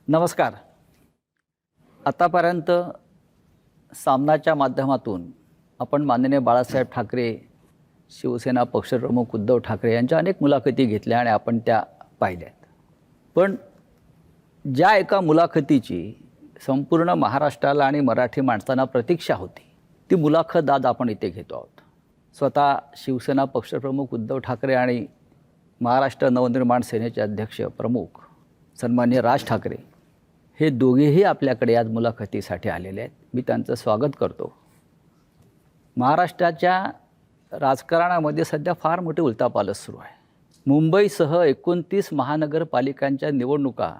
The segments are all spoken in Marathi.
नमस्कार. आतापर्यंत सामनाच्या माध्यमातून आपण माननीय बाळासाहेब ठाकरे, शिवसेना पक्षप्रमुख उद्धव ठाकरे यांच्या अनेक मुलाखती घेतल्या आणि आपण त्या पाहिल्यात. पण ज्या एका मुलाखतीची संपूर्ण महाराष्ट्राला आणि मराठी माणसांना प्रतीक्षा होती, ती मुलाखत आज आपण इथे घेतो आहोत. स्वतः शिवसेना पक्षप्रमुख उद्धव ठाकरे आणि महाराष्ट्र नवनिर्माण सेनेचे अध्यक्ष प्रमुख सन्माननीय राज ठाकरे हे दोघेही आपल्याकडे आज मुलाखतीसाठी आलेले आहेत. मी त्यांचं स्वागत करतो. महाराष्ट्राच्या राजकारणामध्ये सध्या फार मोठी उलथापालथ सुरू आहे. मुंबईसह 29 महानगरपालिकांच्या निवडणुका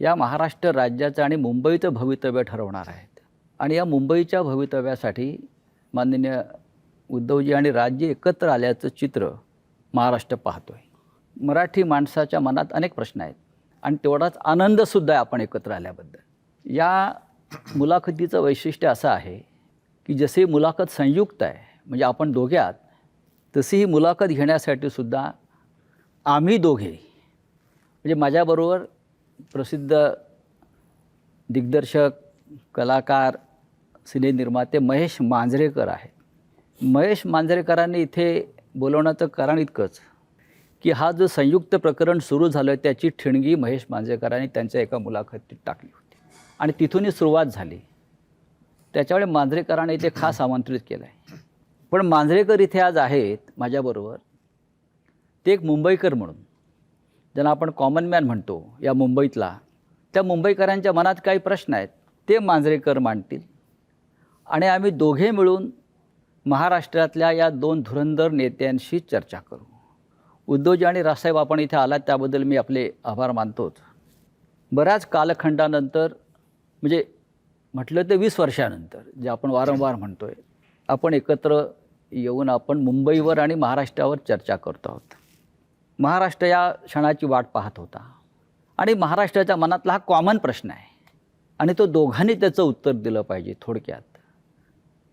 या महाराष्ट्र राज्याचं आणि मुंबईचं भवितव्य ठरवणार आहेत. आणि या मुंबईच्या भवितव्यासाठी माननीय उद्धवजी आणि राजजी एकत्र आल्याचं चित्र महाराष्ट्र पाहतोय. मराठी माणसाच्या मनात अनेक प्रश्न आहेत आणि तेवढाच आनंदसुद्धा आहे आपण एकत्र आल्याबद्दल. या मुलाखतीचं वैशिष्ट्य असं आहे की जशी मुलाखत संयुक्त आहे, म्हणजे आपण दोघे आहात, तशी ही मुलाखत घेण्यासाठी सुद्धा आम्ही दोघे, म्हणजे माझ्याबरोबर प्रसिद्ध दिग्दर्शक, कलाकार, सिनेनिर्माते महेश मांजरेकर आहेत. महेश मांजरेकरांनी इथे बोलवण्याचं कारण इतकंच की हा जो संयुक्त प्रकरण सुरू झालं त्याची ठिणगी महेश मांजरेकरांनी त्यांच्या एका मुलाखतीत टाकली होती आणि तिथूनही सुरुवात झाली. त्याच्यामुळे मांजरेकरांनी इथे खास आमंत्रित केलं आहे. पण मांजरेकर इथे आज आहेत माझ्याबरोबर. ते एक मुंबईकर म्हणून, ज्यांना आपण कॉमन मॅन म्हणतो या मुंबईतला, त्या मुंबईकरांच्या मनात काही प्रश्न आहेत ते मांजरेकर मांडतील आणि आम्ही दोघे मिळून महाराष्ट्रातल्या या दोन धुरंधर नेत्यांशी चर्चा करू. उद्धवजी आणि राजसाहेब, आपण इथे आलात त्याबद्दल मी आपले आभार मानतोच. बऱ्याच कालखंडानंतर, म्हणजे म्हटलं तर 20 वर्षानंतर, जे आपण वारंवार म्हणतो आहे, आपण एकत्र येऊन आपण मुंबईवर आणि महाराष्ट्रावर चर्चा करतो आहोत. महाराष्ट्र या क्षणाची वाट पाहत होता आणि महाराष्ट्राच्या मनातला हा कॉमन प्रश्न आहे आणि तो दोघांनी त्याचं उत्तर दिलं पाहिजे. थोडक्यात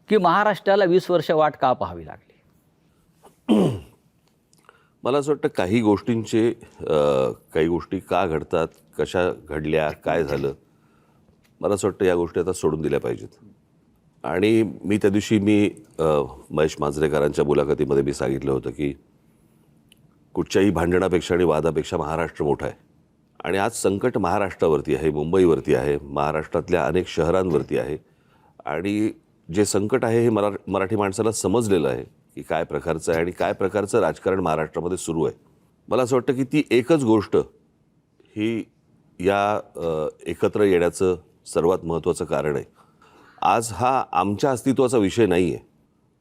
की महाराष्ट्राला 20 वर्ष वाट का पाहावी लागली? मला असं वाटतं काही गोष्टी का घडतात, कशा घडल्या, काय झालं, मला असं वाटतं या गोष्टी आता सोडून दिल्या पाहिजेत. आणि मी त्या दिवशी महेश मांजरेकरांच्या मुलाखतीमध्ये मी सांगितलं होतं की कुठच्याही भांडणापेक्षा आणि वादापेक्षा महाराष्ट्र मोठा आहे आणि आज संकट महाराष्ट्रावरती आहे, मुंबईवरती आहे, महाराष्ट्रातल्या अनेक शहरांवरती आहे. आणि जे संकट आहे हे मराठी माणसाला समजलेलं आहे की काय प्रकारचं आहे आणि काय प्रकारचं राजकारण महाराष्ट्रामध्ये सुरू आहे. मला असं वाटतं की ती एकच गोष्ट ही या एकत्र येण्याचं सर्वात महत्त्वाचं कारण आहे. आज हा आमच्या अस्तित्वाचा विषय नाही आहे,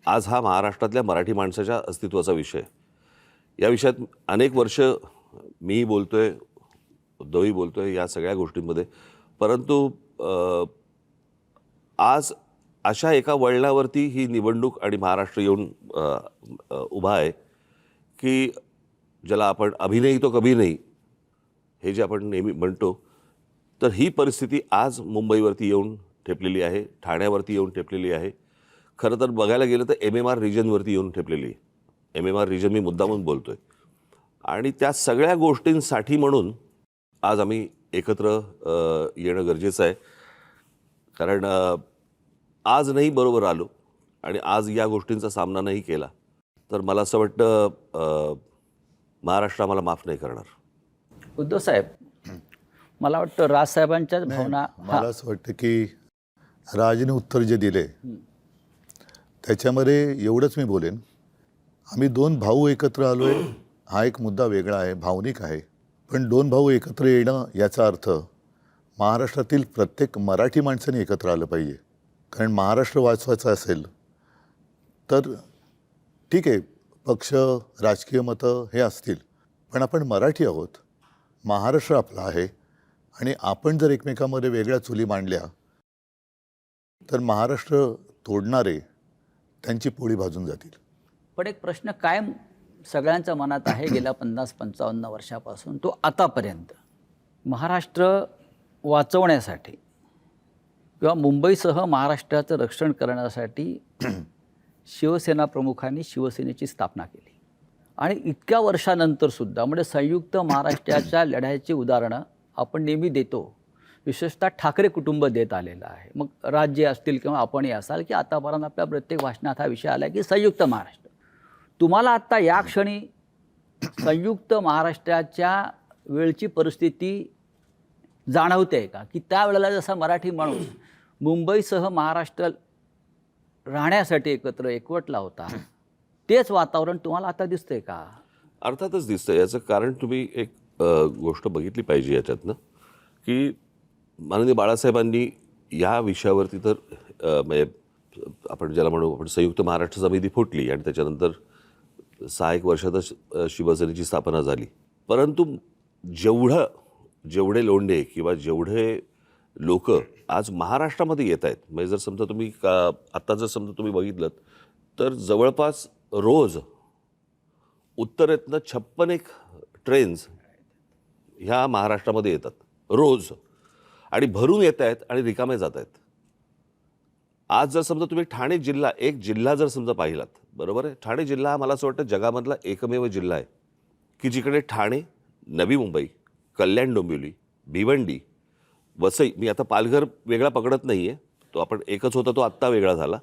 आज हा महाराष्ट्रातल्या मराठी माणसाच्या अस्तित्वाचा विषय आहे. या विषयात अनेक वर्ष मी बोलतो आहे, उद्धवही बोलतो आहे या सगळ्या गोष्टींमध्ये. परंतु आज अशा एका वळणावरती ही निवडणूक आणि महाराष्ट्र येऊन उभा आहे की ज्याला आपण अभी नहीं तो कभी नहीं हे जे आपण नेहमी म्हणतो, तर ही परिस्थिती आज मुंबईवरती येऊन ठेपलेली आहे, ठाण्यावरती येऊन ठेपलेली आहे. खरं तर बघायला गेलं तर MMR रिजनवरती येऊन ठेपलेली आहे. MMR रिजन मी मुद्दामून बोलतो आहे. आणि त्या सगळ्या गोष्टींसाठी म्हणून आज आम्ही एकत्र येणं गरजेचं आहे. कारण आज नाही बरोबर आलो आणि आज या गोष्टींचा सामना नाही केला तर मला असं वाटतं महाराष्ट्र आम्हाला माफ नाही करणार. उद्धव साहेब, मला वाटतं राजसाहेबांच्याच भावना. मला असं वाटतं की राजने उत्तर जे दिले त्याच्यामध्ये एवढंच मी बोलेन, आम्ही दोन भाऊ एकत्र आलो आहे हा एक मुद्दा वेगळा आहे, भावनिक आहे. पण दोन भाऊ एकत्र येणं याचा अर्थ महाराष्ट्रातील प्रत्येक मराठी माणसाने एकत्र आलं पाहिजे. कारण महाराष्ट्र वाचवायचं असेल तर ठीक आहे, पक्ष, राजकीय मतं हे असतील, पण आपण मराठी आहोत, महाराष्ट्र आपला आहे आणि आपण जर एकमेकांमध्ये वेगळ्या चुली मांडल्या तर महाराष्ट्र तोडणारे त्यांची पोळी भाजून जातील. पण एक प्रश्न कायम सगळ्यांच्या मनात आहे गेल्या 50-55 वर्षापासून, तो आतापर्यंत. महाराष्ट्र वाचवण्यासाठी किंवा मुंबईसह महाराष्ट्राचं रक्षण करण्यासाठी शिवसेना प्रमुखांनी शिवसेनेची स्थापना केली आणि इतक्या वर्षानंतरसुद्धा, म्हणजे संयुक्त महाराष्ट्राच्या लढ्याची उदाहरणं आपण नेहमी देतो. विशेषतः ठाकरे कुटुंब देत आलेलं आहे. मग राज्य असतील किंवा आपणही असाल की आतापर्यंत आपल्या प्रत्येक भाषणात हा विषय आला की संयुक्त महाराष्ट्र. तुम्हाला आत्ता या क्षणी संयुक्त महाराष्ट्राच्या वेळची परिस्थिती जाणवते का, की त्यावेळेला जसा मराठी माणूस मुंबईसह महाराष्ट्र राहण्यासाठी एकवटला होता, तेच वातावरण तुम्हाला आता दिसतंय का? अर्थातच दिसतं. याचं कारण तुम्ही एक गोष्ट बघितली पाहिजे याच्यातनं, की माननीय बाळासाहेबांनी या विषयावरती तर आपण ज्याला म्हणू आपण संयुक्त महाराष्ट्र समिती फुटली आणि त्याच्यानंतर 6-1 वर्षातच शिवसेनेची स्थापना झाली. परंतु जेवढे लोंढे किंवा जेवढे लोक आज महाराष्ट्रामध्ये येत आहेत, म्हणजे जर समजा तुम्ही आत्ता जर समजा तुम्ही बघितलं तर जवळपास रोज उत्तरेतनं 56 ट्रेन्स ह्या महाराष्ट्रामध्ये येतात रोज, आणि भरून येत आहेत आणि रिकामे जात आहेत. आज जर समजा तुम्ही ठाणे जिल्हा, एक जिल्हा जर समजा पाहिलात, बरोबर आहे, ठाणे जिल्हा हा मला असं वाटतं जगामधला एकमेव जिल्हा आहे की जिकडे ठाणे, नवी मुंबई, कल्याण डोंबिवली, भिवंडी, वसई, मी आता पालघर वेगळा पकडत नाही आहे, तो आपण एकच होता, तो आत्ता वेगळा झाला,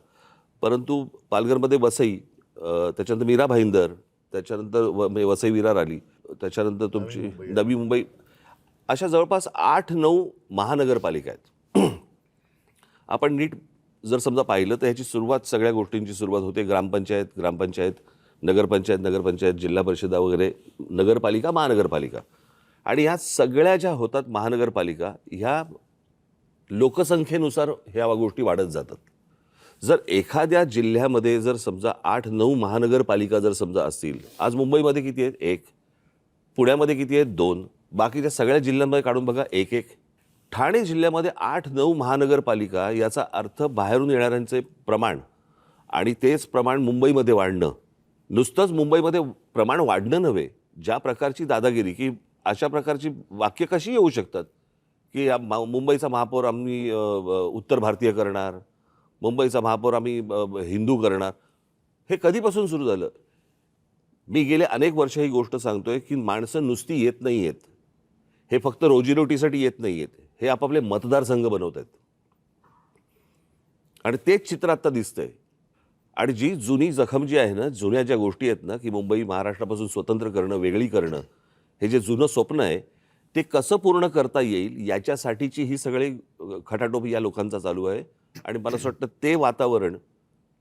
परंतु पालघरमध्ये वसई, त्याच्यानंतर मीरा भाईंदर, त्याच्यानंतर वसई विरार आली, त्याच्यानंतर तुमची नवी मुंबई, अशा जवळपास 8-9 महानगरपालिका आहेत. आपण नीट जर समजा पाहिलं तर ह्याची सुरुवात, सगळ्या गोष्टींची सुरुवात होते ग्रामपंचायत, नगरपंचायत, जिल्हा परिषदा वगैरे, नगरपालिका, महानगरपालिका, आणि ह्या सगळ्या ज्या होतात महानगरपालिका, ह्या लोकसंख्येनुसार ह्या गोष्टी वाढत जातात. जर एखाद्या जिल्ह्यामध्ये जर समजा 8-9 महानगरपालिका जर समजा असतील, आज मुंबईमध्ये किती आहेत? 1. पुण्यामध्ये किती आहेत? 2. बाकीच्या सगळ्या जिल्ह्यांमध्ये काढून बघा, 1-1. ठाणे जिल्ह्यामध्ये 8-9 महानगरपालिका, याचा अर्थ बाहेरून येणाऱ्यांचे प्रमाण आणि तेच प्रमाण मुंबईमध्ये वाढणं, नुसतंच मुंबईमध्ये प्रमाण वाढणं नव्हे, ज्या प्रकारची दादागिरी, की अशा प्रकारची वाक्य कशी येऊ शकतात की मुंबईचा महापौर आम्ही उत्तर भारतीय करणार, मुंबईचा महापौर आम्ही हिंदू करणार. हे कधीपासून सुरू झालं? मी गेले अनेक वर्ष ही गोष्ट सांगतोय की माणसं नुसती येत नाही आहेत, हे फक्त रोजीरोटीसाठी येत नाही आहेत, हे आपापले मतदारसंघ बनवत आहेत, आणि तेच चित्र आत्ता दिसतंय. आणि जी जुनी जखम जी आहे ना, जुन्या ज्या गोष्टी आहेत ना, की मुंबई महाराष्ट्रापासून स्वतंत्र करणं, वेगळी करणं, हे जे जुनं स्वप्न आहे ते कसं पूर्ण करता येईल याच्यासाठीची ही सगळी खटाटोप या लोकांचा चालू आहे. आणि मला असं वाटतं ते वातावरण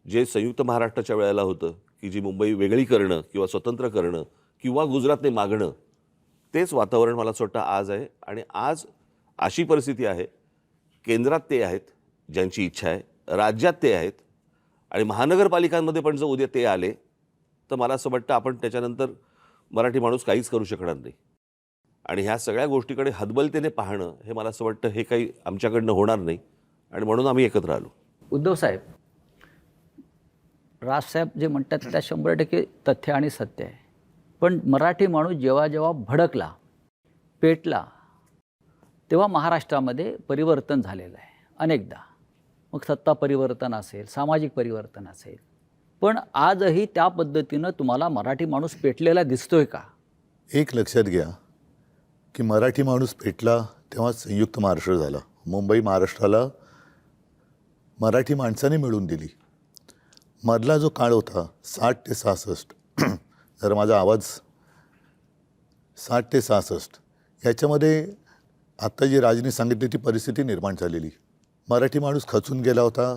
जे संयुक्त महाराष्ट्राच्या वेळेला होतं, की जी मुंबई वेगळी करणं किंवा स्वतंत्र करणं किंवा गुजरातने मागणं, तेच वातावरण मला असं वाटतं आज आहे. आणि आज अशी परिस्थिती आहे, केंद्रात ते आहेत ज्यांची इच्छा आहे, राज्यात ते आहेत, आणि महानगरपालिकांमध्ये पण जर उद्या ते आले तर मला असं वाटतं आपण त्याच्यानंतर मराठी माणूस काहीच करू शकणार नाही. आणि ह्या सगळ्या गोष्टीकडे हतबलतेने पाहणं, हे मला असं वाटतं हे काही आमच्याकडनं होणार नाही, आणि म्हणून आम्ही एकत्र आलो. उद्धव साहेब, राजसाहेब जे म्हणतात त्या 100% तथ्य आणि सत्य आहे. पण मराठी माणूस जेव्हा जेव्हा भडकला, पेटला, तेव्हा महाराष्ट्रामध्ये परिवर्तन झालेलं आहे अनेकदा. मग सत्ता परिवर्तन असेल, सामाजिक परिवर्तन असेल, पण आजही त्या पद्धतीनं तुम्हाला मराठी माणूस पेटलेला दिसतोय का? एक लक्षात घ्या की मराठी माणूस पेटला तेव्हा संयुक्त महाराष्ट्र झाला. मुंबई महाराष्ट्राला मराठी माणसाने मिळून दिली. मधला जो काळ होता 60 ते 66, जर माझा आवाज 60 ते 66, याच्यामध्ये आत्ता जी राजनी सांगितली ती परिस्थिती निर्माण झालेली. मराठी माणूस खचून गेला होता,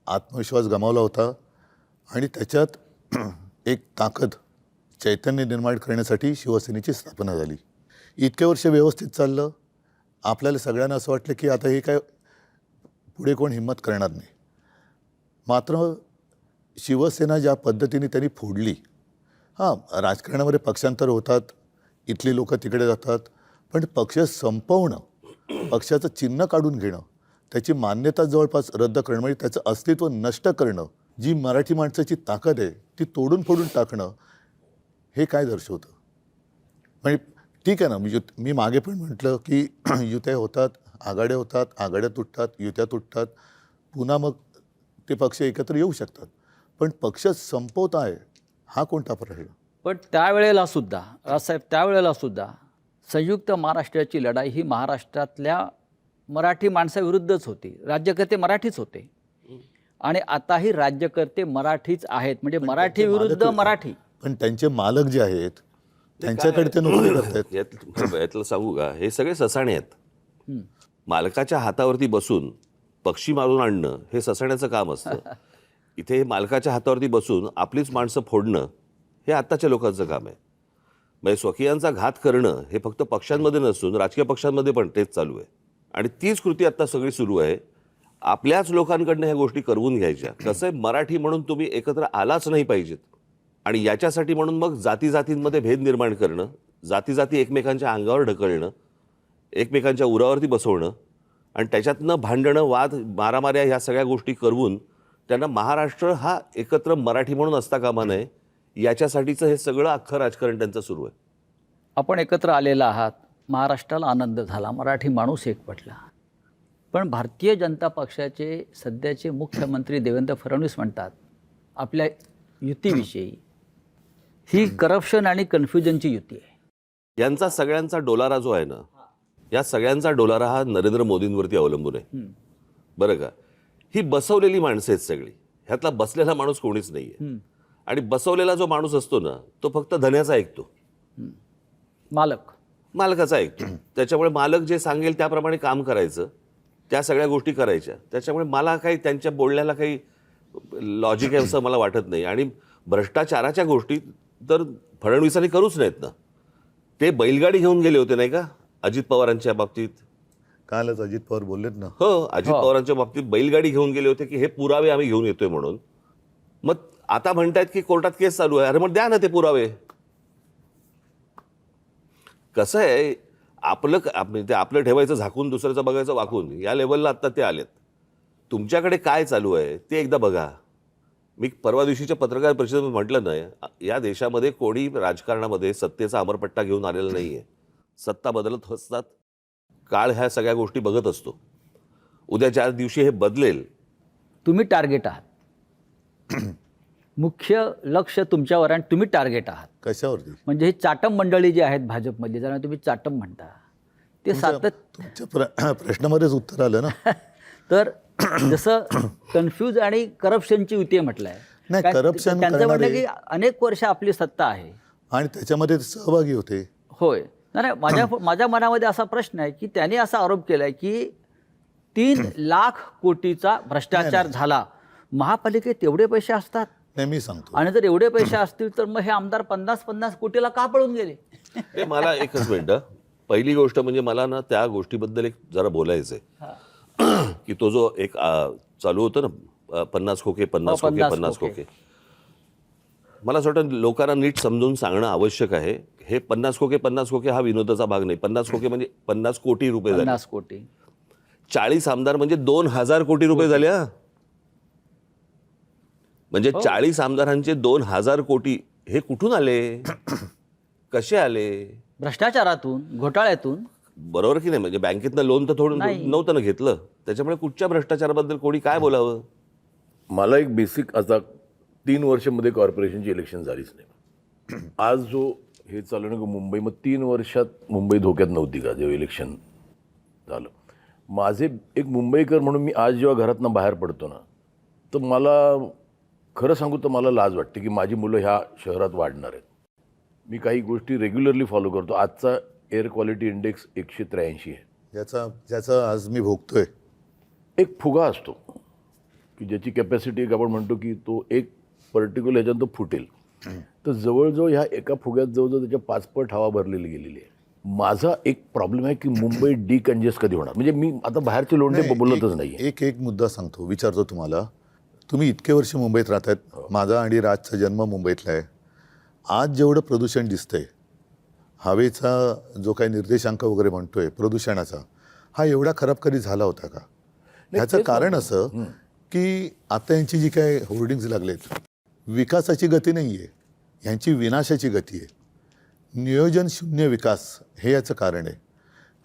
आत्मविश्वास गमावला होता, आणि त्याच्यात एक ताकद, चैतन्य निर्माण करण्यासाठी शिवसेनेची स्थापना झाली. इतके वर्ष व्यवस्थित चाललं, आपल्याला सगळ्यांना असं वाटलं की आता हे काय पुढे कोण हिंमत करणार नाही. मात्र शिवसेना ज्या पद्धतीने त्यांनी फोडली, राजकारणामध्ये पक्षांतर होतात, इथली लोक तिकडे जातात, पण पक्ष संपवणं, पक्षाचं चिन्ह काढून घेणं, त्याची मान्यता जवळपास रद्द करणं, म्हणजे त्याचं अस्तित्व नष्ट करणं, जी मराठी माणसाची ताकद आहे ती तोडून फोडून टाकणं, हे काय दर्शवतं? म्हणजे ठीक आहे ना, मी मागे पण म्हटलं की युत्या होतात, आघाड्या होतात, आघाड्या तुटतात, युत्या तुटतात, पुन्हा मग ते पक्ष एकत्र येऊ शकतात, पण पक्ष संपवताय हा कोणता प्रश्न? पण त्यावेळेला सुद्धा राजसाहेब, त्यावेळेला सुद्धा संयुक्त महाराष्ट्राची लढाई ही महाराष्ट्रातल्या मराठी माणसाविरुद्धच होती. राज्यकर्ते मराठीच होते आणि आताही राज्यकर्ते मराठीच आहेत. म्हणजे मराठी विरुद्ध मराठी. पण त्यांचे मालक जे आहेत त्यांच्याकडे ते नोकरी करतात. यातलं सांगू का, हे सगळे ससाणे आहेत. मालकाच्या हातावरती बसून पक्षी मारून आणणं हे ससाण्याचं काम असतं. इथे मालकाच्या हातावरती बसून आपलीच माणसं फोडणं हे आत्ताच्या लोकांचं काम आहे. म्हणजे स्वकीयांचा घात करणं हे फक्त पक्षांमध्ये नसून राजकीय पक्षांमध्ये पण तेच चालू आहे. आणि तीच कृती आता सगळी सुरू आहे. आपल्याच लोकांकडनं ह्या गोष्टी करवून घ्यायच्या. कसं आहे, मराठी म्हणून तुम्ही एकत्र आलाच नाही पाहिजेत. आणि याच्यासाठी म्हणून मग जाती जातींमध्ये भेद निर्माण करणं, जाती जाती एकमेकांच्या अंगावर ढकलणं, एकमेकांच्या उरावरती बसवणं आणि त्याच्यातनं भांडणं, वाद, मारामाऱ्या ह्या सगळ्या गोष्टी करवून त्यांना महाराष्ट्र हा एकत्र मराठी म्हणून असता कामा नये, याच्यासाठीचं हे सगळं अख्खं राजकारण त्यांचं सुरू आहे. आपण एकत्र आलेला आहात, महाराष्ट्राला आनंद झाला, मराठी माणूस एकवटला. पण भारतीय जनता पक्षाचे सध्याचे मुख्यमंत्री देवेंद्र फडणवीस म्हणतात आपल्या युतीविषयी, ही करप्शन आणि कन्फ्युजनची युती आहे. यांचा सगळ्यांचा डोलारा जो आहे ना, या सगळ्यांचा डोलारा हा नरेंद्र मोदींवरती अवलंबून आहे. बरं का, ही बसवलेली माणसं आहेत सगळी. ह्यातला बसलेला माणूस कोणीच नाही आहे. आणि बसवलेला जो माणूस असतो ना, तो फक्त धन्याचा ऐकतो, मालकाचा ऐकतो. त्याच्यामुळे मालक जे सांगेल त्याप्रमाणे काम करायचं, त्या सगळ्या गोष्टी करायच्या. त्याच्यामुळे मला काही त्यांच्या बोलण्याला काही लॉजिक आहे असं मला वाटत नाही. आणि भ्रष्टाचाराच्या गोष्टी तर फडणवीसांनी करूच नाहीत ना. ते बैलगाडी घेऊन गेले होते नाही का अजित पवारांच्या बाबतीत. कालच अजित पवार बोललेत ना. हो, अजित पवारांच्या बाबतीत बैलगाडी घेऊन गेले होते की हे पुरावे आम्ही घेऊन येतोय म्हणून. मग आता म्हणतायत की कोर्टात केस चालू आहे. अरे मग द्या ना ते पुरावे. कसं आहे, आपलं ठेवायचं झाकून, दुसऱ्याचं बघायचं वाकून, या लेवलला आता ते आलेत. तुमच्याकडे काय चालू आहे ते एकदा बघा. मी परवा दिवशीच्या पत्रकार परिषदेत म्हटलं नाही, या देशामध्ये कोणी राजकारणामध्ये सत्तेचा अमरपट्टा घेऊन आलेला नाही आहे. सत्ता बदलत असतात, काळ ह्या सगळ्या गोष्टी बघत असतो. उद्या ज्या दिवशी हे बदलेल. तुम्ही टार्गेट आहात, मुख्य लक्ष तुमच्यावर आणि तुम्ही टार्गेट आहात. कशावरती? म्हणजे ही चाटम मंडळी जी आहेत भाजपमधली, ज्यांना तुम्ही चाटम म्हणता, ते तुमच्या प्रश्नामध्येच उत्तर आलं ना. तर जसं कन्फ्यूज आणि करप्शनची युती म्हटलं आहे. नाही, करप्शन त्यांचं म्हणणं करणारे की अनेक वर्ष आपली सत्ता आहे आणि त्याच्यामध्ये सहभागी होते. होय. नाही, माझ्या मनामध्ये असा प्रश्न आहे की त्यांनी असा आरोप केला की 3 लाख कोटीचा भ्रष्टाचार झाला. महापालिकेत एवढे पैसे असतात? नाही, मी सांगतो. आणि जर एवढे पैसे असतील तर मग हे आमदार 50-50 कोटीला का पळून गेले? हे मला एकच मिनिट. पहिली गोष्ट म्हणजे मला ना त्या गोष्टीबद्दल एक जरा बोलायचं आहे की तो जो एक चालू होतं ना 50 खोके 50 खोके 50 खोके, मला असं वाटतं लोकांना नीट समजून सांगणं आवश्यक आहे. हे 50 खोके 50 खोके हा विनोदाचा भाग नाही. 50 खोके म्हणजे 50 कोटी रुपये झाले. 50 कोटी. 40 आमदार म्हणजे 2000 कोटी रुपये झाले. म्हणजे 40 आमदारांचे 2000 कोटी हे कुठून आले, कसे आले? भ्रष्टाचारातून, घोटाळ्यातून. बरोबर की नाही? म्हणजे बँकेतनं लोन तर थोडं नव्हतं ना घेतलं. त्याच्यामुळे कुठच्या भ्रष्टाचाराबद्दल कोणी काय बोलावं? मला एक बेसिक, आता 3 वर्षामध्ये कॉर्पोरेशनची इलेक्शन झालीच नाही. आज जो हे चालू ना मुंबई, मग 3 वर्षात मुंबई धोक्यात नव्हती का जेव्हा इलेक्शन झालं? माझे एक मुंबईकर म्हणून मी आज जेव्हा घरातनं बाहेर पडतो ना, तर मला खरं सांगू तर मला लाज वाटते की माझी मुलं ह्या शहरात वाढणार आहेत. मी काही गोष्टी रेग्युलरली फॉलो करतो. आजचा एअर क्वालिटी इंडेक्स 183 आहे. ज्याचा आज मी भोगतोय. एक फुगा असतो की ज्याची कॅपॅसिटी एक आपण म्हणतो की तो एक पर्टिक्युलर ह्याच्यात तो फुटेल. तर जवळजवळ ह्या एका फुग्यात जवळजवळ त्याच्या 5 पट हवा भरलेली गेलेली आहे. माझा एक प्रॉब्लेम आहे की मुंबई डिकंजेस्ट कधी होणार? म्हणजे मी आता बाहेरचे लोंढे बोलतच नाही. एक मुद्दा सांगतो, विचारतो तुम्हाला. तुम्ही इतके वर्ष मुंबईत राहतायत. माझा आणि राजचा जन्म मुंबईतला आहे. आज जेवढं प्रदूषण दिसतंय, हवेचा जो काही निर्देशांक वगैरे म्हणतोय प्रदूषणाचा, हा एवढा खराब कधी झाला होता का? ह्याचं कारण असं की आता यांची जी काय होर्डिंग्ज लागलेत, विकासाची गती नाही आहे, ह्यांची विनाशाची गती आहे. नियोजन शून्य विकास हे याचं कारण आहे.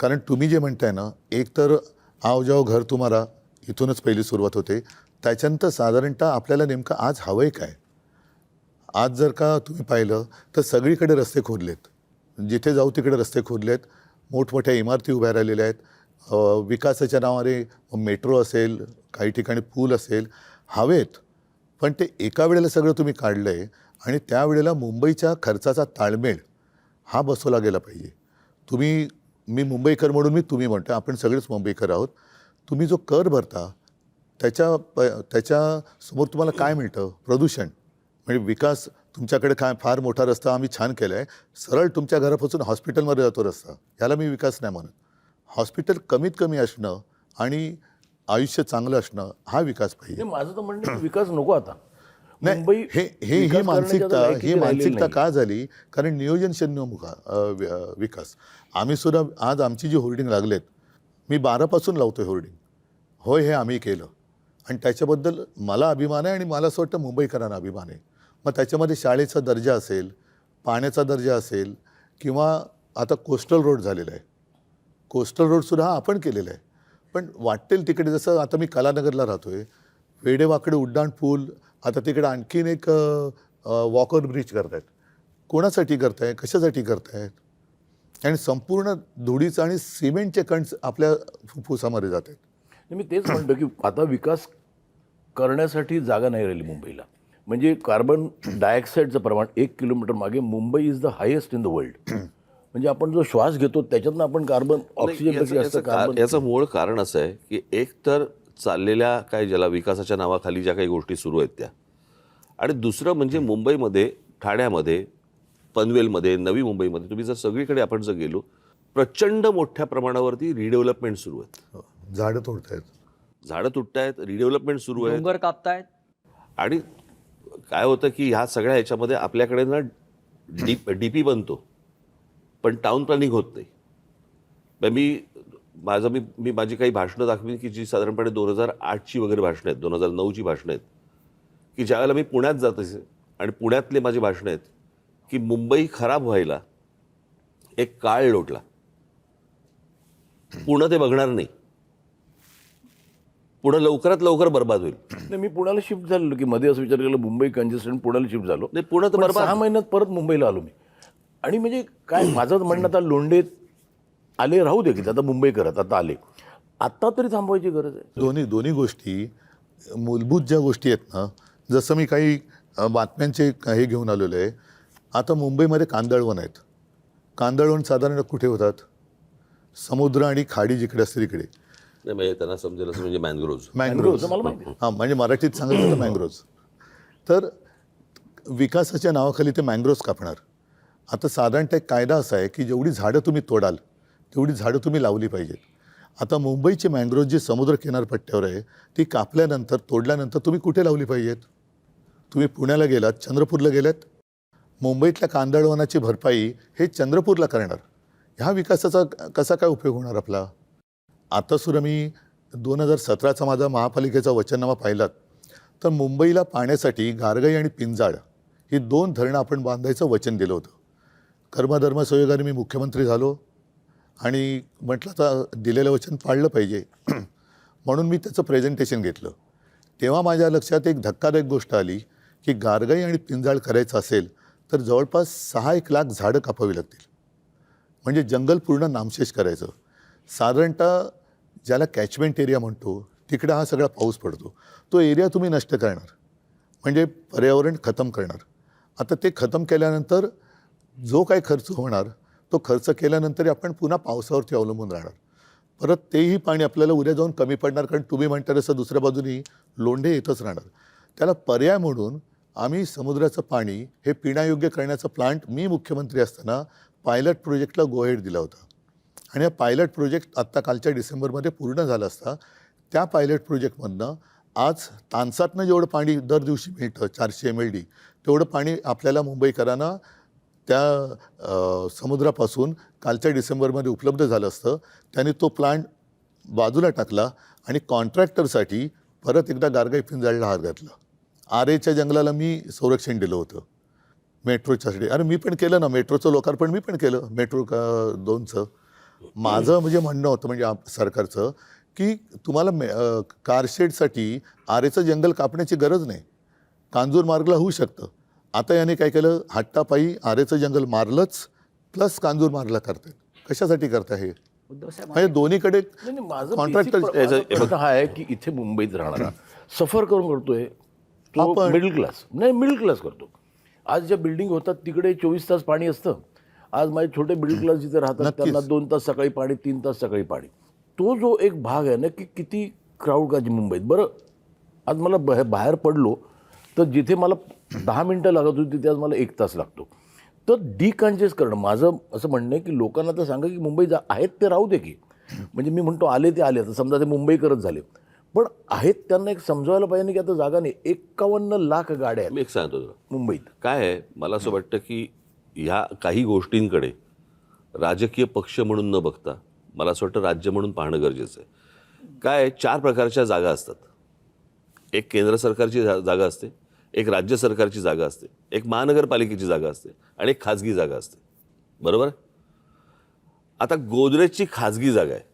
कारण तुम्ही जे म्हणताय ना, एक तर आओ जाओ घर तुम्हाला इथूनच पहिली सुरुवात होते. त्याच्यानंतर साधारणतः आपल्याला नेमकं आज हवंय काय? आज जर का तुम्ही पाहिलं तर सगळीकडे रस्ते खोदलेत, जिथे जाऊ तिकडे रस्ते खोदलेत, मोठमोठ्या इमारती उभ्या राहिलेल्या आहेत, विकासाच्या नावाने मेट्रो असेल, काही ठिकाणी पूल असेल, हवेत. पण ते एका वेळेला सगळं तुम्ही काढलं आहे आणि त्यावेळेला मुंबईच्या खर्चाचा ताळमेळ हा बसवला गेला पाहिजे. मी मुंबईकर म्हणून मी तुम्ही म्हणतो, आपण सगळेच मुंबईकर आहोत. तुम्ही जो कर भरता त्याच्यासमोर तुम्हाला काय मिळतं? प्रदूषण. म्हणजे विकास तुमच्याकडे काय फार मोठा रस्ता आम्ही छान केला आहे, सरळ तुमच्या घरापासून हॉस्पिटलमध्ये जातो रस्ता, ह्याला मी विकास नाही म्हणत. हॉस्पिटल कमीत कमी असणं आणि आयुष्य चांगलं असणं हा विकास पाहिजे. माझं तर म्हणणं आहे की विकास नको आता. नाही, मुंबई ही विकास मानसिकता करण्याच्या लायकीची ही राहिलेली मानसिकता नाही. का झाली? कारण नियोजनशून्य विकास. आम्ही सुद्धा आज आमची जी होर्डिंग लागलेत, मी 12पासून लावतोय होर्डिंग. होय, हे आम्ही केलं आणि त्याच्याबद्दल मला अभिमान आहे आणि मला असं वाटतं मुंबईकरांना अभिमान आहे. मग त्याच्यामध्ये शाळेचा दर्जा असेल, पाण्याचा दर्जा असेल, किंवा आता कोस्टल रोड झालेला आहे. कोस्टल रोडसुद्धा हा आपण केलेला आहे. पण वाटेल तिकडे, जसं आता मी कलानगरला राहतोय, वेडेवाकडे उड्डाण पूल, आता तिकडे आणखीन एक वॉकर ब्रिज करतायत. कोणासाठी करताय? कशासाठी करतायत? आणि संपूर्ण धुळीचं आणि सिमेंटचे कण आपल्या फुफ्फुसामध्ये जात आहेत. मी तेच म्हणतो की आता विकास करण्यासाठी जागा नाही राहिली मुंबईला. म्हणजे कार्बन डायऑक्साईडचं प्रमाण 1 किलोमीटर मागे Mumbai is the highest in the world. म्हणजे आपण जो श्वास घेतो त्याच्यातनं आपण कार्बन ऑक्सिजन याचं मूळ कारण असं आहे की एक तर चाललेल्या काय ज्याला विकासाच्या नावाखाली ज्या काही गोष्टी सुरू आहेत त्या, आणि दुसरं म्हणजे मुंबईमध्ये, ठाण्यामध्ये, पनवेलमध्ये, नवी मुंबईमध्ये तुम्ही जर सगळीकडे आपण जर गेलो, प्रचंड मोठ्या प्रमाणावरती रिडेव्हलपमेंट सुरू आहेत. झाडं तोडतायत, झाडं तुटतायत, रिडेव्हलपमेंट सुरू आहे. डोंगर कापतायत. आणि काय होतं की ह्या सगळ्या ह्याच्यामध्ये आपल्याकडे ना डीपी बनतो पण टाउन प्लॅनिंग होत नाही. मी माझी काही भाषणं दाखवीन की जी साधारणपणे 2008ची वगैरे भाषणं आहेत, 2009ची भाषणं आहेत, की ज्यावेळेला मी पुण्यात जात असे आणि पुण्यातले माझी भाषणं आहेत की मुंबई खराब व्हायला एक काळ लोटला, पुणे ते बघणार नाही, पुणे लवकरात लवकर बर्बाद होईल. नाही, मी पुण्याला शिफ्ट झालेलो की मध्ये असं विचार केला मुंबई कंजेस्टेड, पुण्याला शिफ्ट झालो. नाही, पुणे तर पण बर्बाद. 6 महिन्यात परत मुंबईला आलो मी. आणि म्हणजे काय माझं म्हणणं, आता लोंढे आले राहू दे की आता मुंबई करत आता आले, आता तरी थांबवायची गरज आहे. दोन्ही गोष्टी मूलभूत ज्या गोष्टी आहेत ना, जसं मी काही बातम्यांचे हे घेऊन आलेलो आहे. आता मुंबईमध्ये कांदळवन आहेत. कांदळवन साधारण कुठे होतात? समुद्र आणि खाडी जिकडे असते तिकडे. नाही, म्हणजे त्यांना समजेल असं म्हणजे मँग्रोव्ज. मँग्रोव्हचं मला माहिती आहे. हां, म्हणजे मराठीत सांगायचं तर मँग्रोव्ज. तर विकासाच्या नावाखाली ते मँग्रोव्ज कापणार. आता साधारणतः एक कायदा असा आहे की जेवढी झाडं तुम्ही तोडाल तेवढी झाडं तुम्ही लावली पाहिजेत. आता मुंबईची मँग्रोव्ज जी समुद्र किनारपट्ट्यावर आहे ती कापल्यानंतर, तोडल्यानंतर तुम्ही कुठे लावली पाहिजेत? तुम्ही पुण्याला गेलात, चंद्रपूरला गेलात, मुंबईतल्या कांदळवनाची भरपाई हे चंद्रपूरला करणार. ह्या विकासाचा कसा काय उपयोग होणार आपला? आतासुद्धा मी 2017चा माझा महापालिकेचा वचननामा पाहिलात तर मुंबईला पाण्यासाठी गारगाई आणि पिंजाळ ही 2 धरणं आपण बांधायचं वचन दिलं होतं. कर्मधर्मसंयोगाने मी मुख्यमंत्री झालो आणि म्हटलं आता दिलेलं वचन पाळलं पाहिजे म्हणून मी त्याचं प्रेझेंटेशन घेतलं. तेव्हा माझ्या लक्षात एक धक्कादायक गोष्ट आली की गारगाई आणि पिंजाळ करायचं असेल तर जवळपास 6-1 लाख झाडं कापावी लागतील. म्हणजे जंगल पूर्ण नामशेष करायचं. साधारणतः ज्याला कॅचमेंट एरिया म्हणतो तिकडे हा सगळा पाऊस पडतो, तो एरिया तुम्ही नष्ट करणार म्हणजे पर्यावरण खतम करणार. आता ते खतम केल्यानंतर जो काही खर्च होणार तो खर्च केल्यानंतर आपण पुन्हा पावसावरती अवलंबून राहणार. परत तेही पाणी आपल्याला उद्या जाऊन कमी पडणार, कारण तुम्ही म्हणता तसं दुसऱ्या बाजूनी लोंढे येतच राहणार. त्याला पर्याय म्हणून आम्ही समुद्राचं पाणी हे पिण्यायोग्य करण्याचा प्लांट मी मुख्यमंत्री असताना पायलट प्रोजेक्टला गो हेड दिला होता. आणि हा पायलट प्रोजेक्ट आत्ता कालच्या डिसेंबरमध्ये पूर्ण झाला असता. त्या पायलट प्रोजेक्टमधनं आज तानसातनं जेवढं पाणी दर दिवशी मिळतं 400 MLD तेवढं पाणी आपल्याला मुंबईकरांना त्या समुद्रापासून कालच्या डिसेंबरमध्ये उपलब्ध झालं असतं. त्यांनी तो प्लांट बाजूला टाकला आणि कॉन्ट्रॅक्टरसाठी परत एकदा गारगाई पिंजाळला हात घातला. आरेच्या जंगलाला मी संरक्षण दिलं होतं मेट्रोच्यासाठी. अरे मी पण केलं ना, मेट्रोचं लोकार्पण मी पण केलं, मेट्रो 2चं. माझं म्हणजे म्हणणं होतं म्हणजे सरकारचं की तुम्हाला कारशेडसाठी आरेचं जंगल कापण्याची गरज नाही, कांजूर मार्गला होऊ शकतं. आता याने काय केलं, हट्टापायी आरेचं जंगल मारलंच प्लस कांजूर मार्गला करतात. कशासाठी करता हे? उद्धव साहेब म्हणजे दोन्हीकडे नाही नाही, माझं कॉन्ट्रॅक्टर माझा प्रश्न हा आहे की इथे मुंबईत राहणारा सफर करून करतोय तो आपण- मिडल क्लास नाही मिडल क्लास करतो. आज ज्या बिल्डिंग होतात तिकडे 24 तास पाणी असतं. आज माझे छोटे मिडल क्लास जिथे राहतात नक्कीच. त्यांना 2 तास सकाळी पाणी 3 तास सकाळी पाणी. तो जो एक भाग आहे ना की किती क्राऊड का मुंबईत. बरं आज मला बाहेर पडलो तर जिथे मला 10 मिनिटं लागत होती तिथे आज मला 1 तास लागतो. तर डिकन्जेस्ट करणं माझं असं म्हणणं आहे की लोकांना तर सांगा की मुंबई आहेत ते राहू दे की. म्हणजे मी म्हणतो आले ते आले आता समजा ते मुंबईकरच झाले पण आहेत त्यांना एक समजायला पाहिजे की आता जागा नाही. 51 लाख गाड्या आहेत मी एक सांगतो तुला मुंबईत. काय आहे मला असं वाटतं की ह्या काही गोष्टींकडे राजकीय पक्ष म्हणून न बघता मला असं वाटतं राज्य म्हणून पाहणं गरजेचं आहे. काय 4 प्रकारच्या जागा असतात. एक केंद्र सरकारची जागा असते, एक राज्य सरकारची जागा असते, एक महानगरपालिकेची जागा असते आणि एक खाजगी जागा असते. बरोबर. आता गोदरेजची खाजगी जागा आहे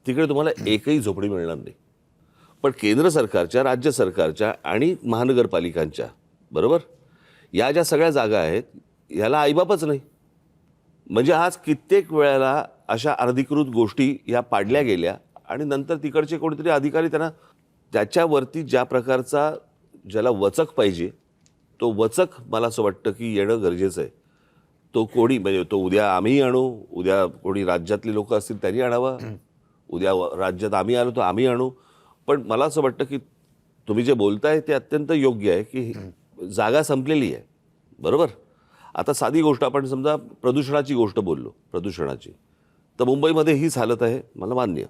तिकडे तुम्हाला एकही झोपडी मिळणार नाही. पण केंद्र सरकारच्या राज्य सरकारच्या आणि महानगरपालिकांच्या बरोबर या ज्या सगळ्या जागा आहेत याला आईबापच नाही. म्हणजे आज कित्येक वेळेला अशा अनधिकृत गोष्टी या पाडल्या गेल्या आणि नंतर तिकडचे कोणीतरी अधिकारी त्यांना त्याच्यावरती ज्या प्रकारचा ज्याला वचक पाहिजे तो वचक मला असं वाटतं की येणं गरजेचं आहे. तो कोणी म्हणजे तो उद्या आम्ही आणू, उद्या कोणी राज्यातली लोक असतील त्यांनी आणावा, उद्या राज्यात आम्ही आलो तर आम्ही आणू. पण मला असं वाटतं की तुम्ही जे बोलताय ते अत्यंत योग्य आहे की जागा संपलेली आहे. बरोबर. आता साधी गोष्ट आपण समजा प्रदूषणाची गोष्ट बोललो प्रदूषणाची तर मुंबईमध्ये हीच हालत आहे मला मान्य.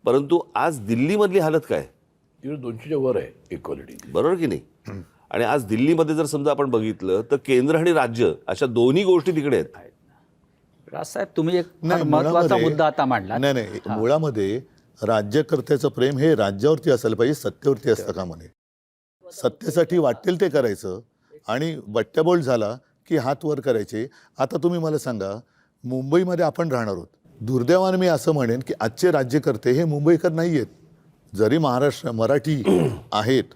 परंतु आज दिल्लीमधली हालत काय तिकडे 200च्या वर आहे इक्वालिटी. बरोबर की नाही. आणि आज दिल्लीमध्ये जर समजा आपण बघितलं तर केंद्र आणि राज्य अशा दोन्ही गोष्टी तिकडे आहेत. राजसाहेब तुम्ही एक फार नाही, महत्वाचा मुळामध्ये- मुद्दा आता मांडला. नाही मुळामध्ये राज्यकर्त्याचं प्रेम हे राज्यावरती असायला पाहिजे, सत्तेवरती असतं कामा नये. सत्तेसाठी वाटेल ते करायचं आणि बट्ट्याबोळ झाला की हात वर करायचे. आता तुम्ही मला सांगा मुंबईमध्ये आपण राहणार आहोत. दुर्दैवाने मी असं म्हणेन की आजचे राज्यकर्ते हे मुंबईकर नाही आहेत. जरी मराठी आहेत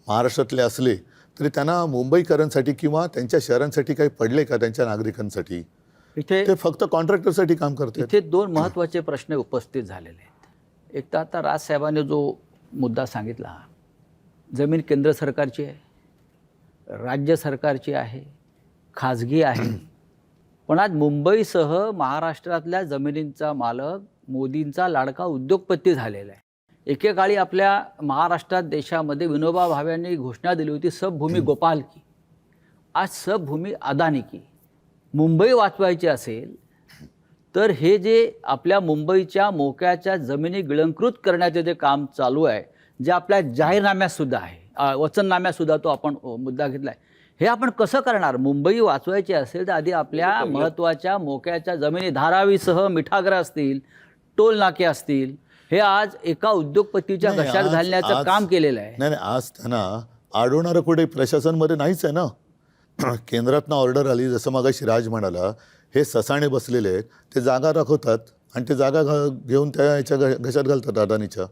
महाराष्ट्रातले असले तरी त्यांना मुंबईकरांसाठी किंवा त्यांच्या शहरांसाठी काही पडले का त्यांच्या नागरिकांसाठी. इथे ते फक्त कॉन्ट्रॅक्टरसाठी काम करतात. इथे 2 महत्त्वाचे प्रश्न उपस्थित झालेले आहेत. एक तर आता राजसाहेबांनी जो मुद्दा सांगितला जमीन केंद्र सरकारची आहे, राज्य सरकारची आहे, खाजगी आहे. पण आज मुंबईसह महाराष्ट्रातल्या जमिनींचा मालक मोदींचा लाडका उद्योगपती झालेला आहे. एकेकाळी आपल्या महाराष्ट्रात देशामध्ये विनोबा भावेंनी घोषणा दिली होती सबभूमी गोपाल की. आज सबभूमी अदानी की. मुंबई वाचवायची असेल तर हे जे आपल्या मुंबईच्या मोक्याच्या जमिनी गिळंकृत करण्याचे जे काम चालू आहे जे आपल्या जाहीरनाम्यातसुद्धा आहे वचननाम्यातसुद्धा तो आपण मुद्दा घेतला आहे. हे आपण कसं करणार. मुंबई वाचवायची असेल तर आधी आपल्या महत्त्वाच्या मोक्याच्या जमिनी धारावीसह मिठागरं असतील, टोल नाके असतील हे आज एका उद्योगपतीच्या नाही, घशात घालण्याचं काम केलेलं आहे. नाही आज त्यांना अडवणारं कुठे प्रशासनमध्ये नाहीच आहे ना. केंद्रातनं ऑर्डर आली जसं मगाशी राज म्हणाला हे ससाणे बसलेले आहेत ते जागा राखवतात आणि ते जागा घेऊन त्या याच्या घशात घालतात अदानीच्या.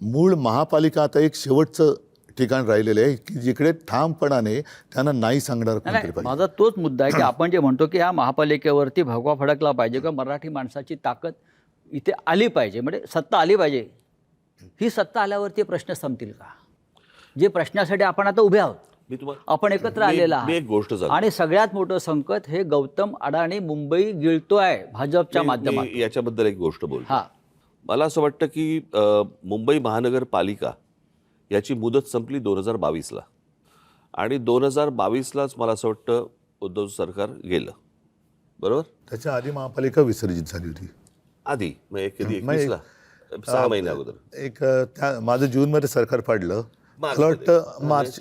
मूळ महापालिका आता एक शेवटचं ठिकाण राहिलेलं आहे की जिकडे ठामपणाने त्यांना नाही सांगणार कोणतरी नाही, पाहिजे. माझा तोच मुद्दा आहे की आपण जे म्हणतो की ह्या महापालिकेवरती भगवा फडकला पाहिजे किंवा मराठी माणसाची ताकद इथे आली पाहिजे म्हणजे सत्ता आली पाहिजे. ही सत्ता आल्यावरती प्रश्न संपतील का. जे प्रश्नासाठी आपण आता उभे आहोत मी तुम्हाला आपण एकत्र आलेला मी एक गोष्ट सांगतो. आणि सगळ्यात मोठं संकट हे गौतम अडाणी मुंबई गिळतोय भाजपच्या माध्यमातून. मी याच्याबद्दल एक गोष्ट बोलतो. हा मला असं वाटतं की मुंबई महानगरपालिका याची मुदत संपली 2022ला आणि 2022लाच मला असं वाटतं उद्धव सरकार गेलं. बरोबर. त्याच्या आधी महापालिका विसर्जित झाली होती. आधी म्हणजे कधी मग 21ला 6 महिन्या अगोदर. एक त्या माझं जूनमध्ये सरकार पाडलं मला वाटतं मार्च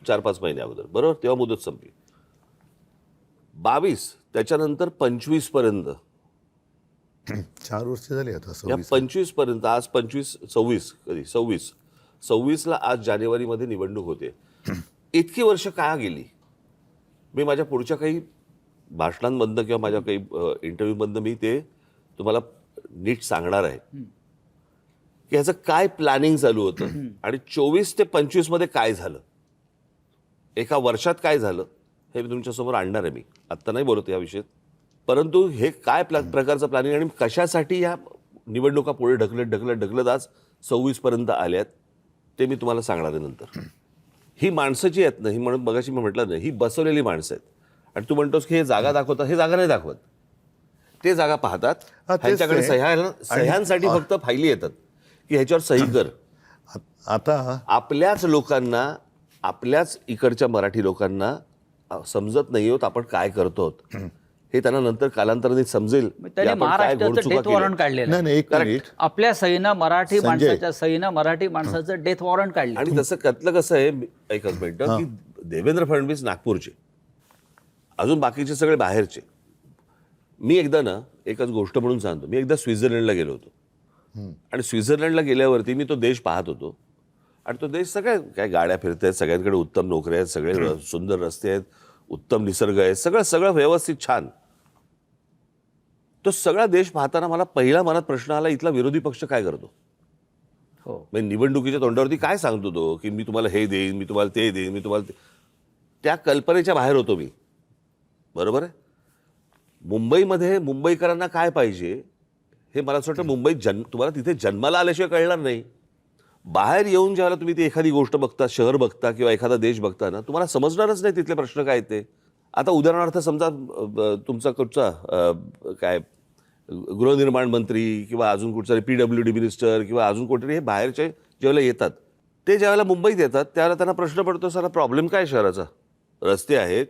4-5 महिने अगोदर. बरोबर. तेव्हा मुदत संपली. 22 त्याच्यानंतर 25 पर्यंत 4 वर्ष झाली आता. या 26. 25 पर्यंत आज 26 कधी 26ला आज जानेवारीमध्ये निवडणूक होते. इतकी वर्ष का गेली. मी माझ्या पुढच्या काही भाषणांमधनं किंवा माझ्या काही इंटरव्ह्यूमधनं मी ते तुम्हाला नीट सांगणार आहे की ह्याचं काय प्लॅनिंग चालू होतं आणि 24 ते 25 मध्ये काय झालं, एका वर्षात काय झालं हे मी तुमच्यासमोर आणणार आहे. मी आत्ता नाही बोलत या विषयात. परंतु हे काय प्रकारचं प्लॅनिंग आणि कशासाठी या निवडणुका पुढे ढकलत आज 26पर्यंत आल्यात ते मी तुम्हाला सांगणार आहे नंतर. ही माणसं जी आहेत ना, ही म्हणून मगाशी मी म्हटलं ना, ही बसवलेली माणसं आहेत. आणि तू म्हणतोस की हे जागा दाखवतात, हे जागा नाही दाखवत. ते जागा पाहतात, तेच ह्यांच्याकडे ते. सह्यांसाठी फक्त फायली येतात की ह्याच्यावर सही कर. आता आपल्याच लोकांना, आपल्याच इकडच्या मराठी लोकांना समजत नाही होत आपण काय करतो हे त्यांना नंतर कालांतराने समजेल की त्यांनी आपण काय महाराष्ट्राचं घोडचुका डेथ वॉरंट केल्या. काढलेलं नाही आहे. नाही एक मिनिट. आपल्या सहीनं मराठी संजय. माणसाच्या सहीनं मराठी माणसाचं डेथ वॉरंट काढलं. आणि तसं त्यातलं कसं आहे, एकच मिनिटं, की देवेंद्र फडणवीस नागपूरचे, अजून बाकीचे सगळे बाहेरचे. मी एकदा ना, एकच गोष्ट म्हणून सांगतो, मी एकदा स्वित्झर्लंडला गेलो होतो. आणि स्वित्झर्लंडला गेल्यावरती मी तो देश पाहत होतो. आणि तो देश सगळ्या काय गाड्या फिरत आहेत, सगळ्यांकडे उत्तम नोकऱ्या आहेत, सगळे सुंदर रस्ते आहेत, उत्तम निसर्ग आहे, सगळं व्यवस्थित छान. तो सगळा देश पाहताना मला पहिला मनात प्रश्न आला, इथला विरोधी पक्ष काय करतो. हो. म्हणजे निवडणुकीच्या तोंडावरती काय सांगतो तो, की मी तुम्हाला हे देईन, मी तुम्हाला ते देईन, मी तुम्हाला त्या कल्पनेच्या बाहेर होतो मी. बरोबर आहे. मुंबईमध्ये मुंबईकरांना काय पाहिजे हे मला असं वाटतं मुंबईत तुम्हाला तिथे जन्माला आल्याशिवाय कळणार नाही. बाहेर येऊन ज्यावेळेला तुम्ही ती एखादी गोष्ट बघता, शहर बघता किंवा एखादा देश बघता ना, तुम्हाला समजणारच नाही तिथले प्रश्न काय ते. आता उदाहरणार्थ समजा तुमचा कुठचा काय गृहनिर्माण मंत्री किंवा अजून कुठचा PWD मिनिस्टर किंवा अजून कोणतरी हे बाहेरचे ज्यावेळेला येतात, ते ज्यावेळेला मुंबईत येतात त्यावेळेला त्यांना प्रश्न पडतो, सारा प्रॉब्लेम काय शहराचा. रस्ते आहेत,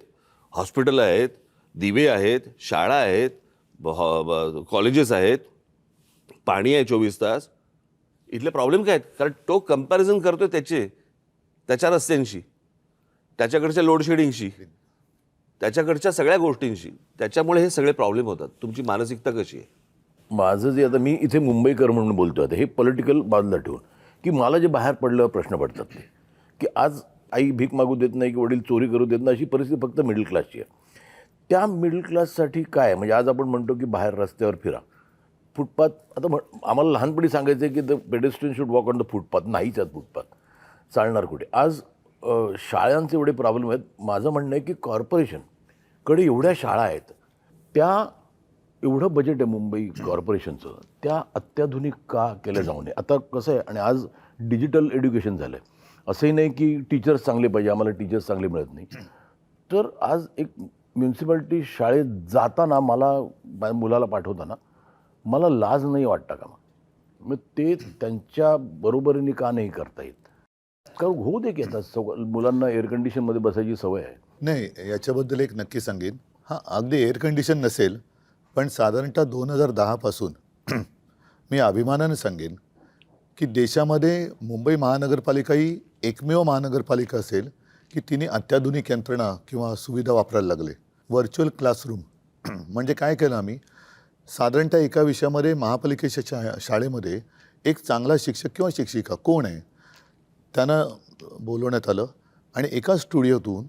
हॉस्पिटल आहेत, दिवे आहेत, शाळा आहेत, कॉलेजेस आहेत, पाणी आहे 24 तास. इथले प्रॉब्लेम काय आहेत. कारण तो कंपॅरिझन करतोय त्याच्या रस्त्यांशी, त्याच्याकडच्या लोडशेडिंगशी, त्याच्याकडच्या सगळ्या गोष्टींशी. त्याच्यामुळे हे सगळे प्रॉब्लेम होतात. तुमची मानसिकता कशी आहे. माझं जे आता मी इथे मुंबईकर म्हणून बोलतो आता, हे पॉलिटिकल बाजूला ठेवून, की मला जे बाहेर पडल्यावर प्रश्न पडतात ते, की आज आई भीक मागू देत नाही की वडील चोरी करू देत नाही, अशी परिस्थिती फक्त मिडल क्लासची आहे. त्या मिडल क्लाससाठी काय म्हणजे आज आपण म्हणतो की बाहेर रस्त्यावर फिरा, फुटपाथ. आता आम्हाला लहानपणी सांगायचं आहे की the pedestrian should walk on the footpath. नाहीच आहेत फुटपाथ, चालणार कुठे. आज शाळांचे एवढे प्रॉब्लेम आहेत. माझं म्हणणं आहे की कॉर्पोरेशनकडे एवढ्या शाळा आहेत, त्या एवढं बजेट आहे मुंबई कॉर्पोरेशनचं, त्या अत्याधुनिक का केल्या जाऊ नये. आता कसं आहे, आणि आज डिजिटल एज्युकेशन झालं आहे. असंही नाही की टीचर्स चांगले पाहिजे, आम्हाला टीचर्स चांगले मिळत नाही. तर आज एक म्युन्सिपाल्टी शाळेत जाताना मला मुलाला पाठवताना मला लाज नाही वाटतं का. मग ते त्यांच्या बरोबरीने का नाही करता येत. कारण होऊ दे की आता मुलांना एअर कंडिशनमध्ये बसायची सवय आहे. नाही, याच्याबद्दल एक नक्की सांगेन. हां, अगदी एअर कंडिशन नसेल, पण साधारणतः 2010 पासून मी अभिमानाने सांगेन की देशामध्ये मुंबई महानगरपालिका ही एकमेव महानगरपालिका असेल की तिने अत्याधुनिक यंत्रणा किंवा सुविधा वापरायला लागले. व्हर्च्युअल क्लासरूम म्हणजे काय केलं आम्ही, साधारणतः एका विषयामध्ये महापालिकेच्या शाळेमध्ये एक चांगला शिक्षक किंवा शिक्षिका कोण आहे त्यांना बोलवण्यात आलं आणि एका स्टुडिओतून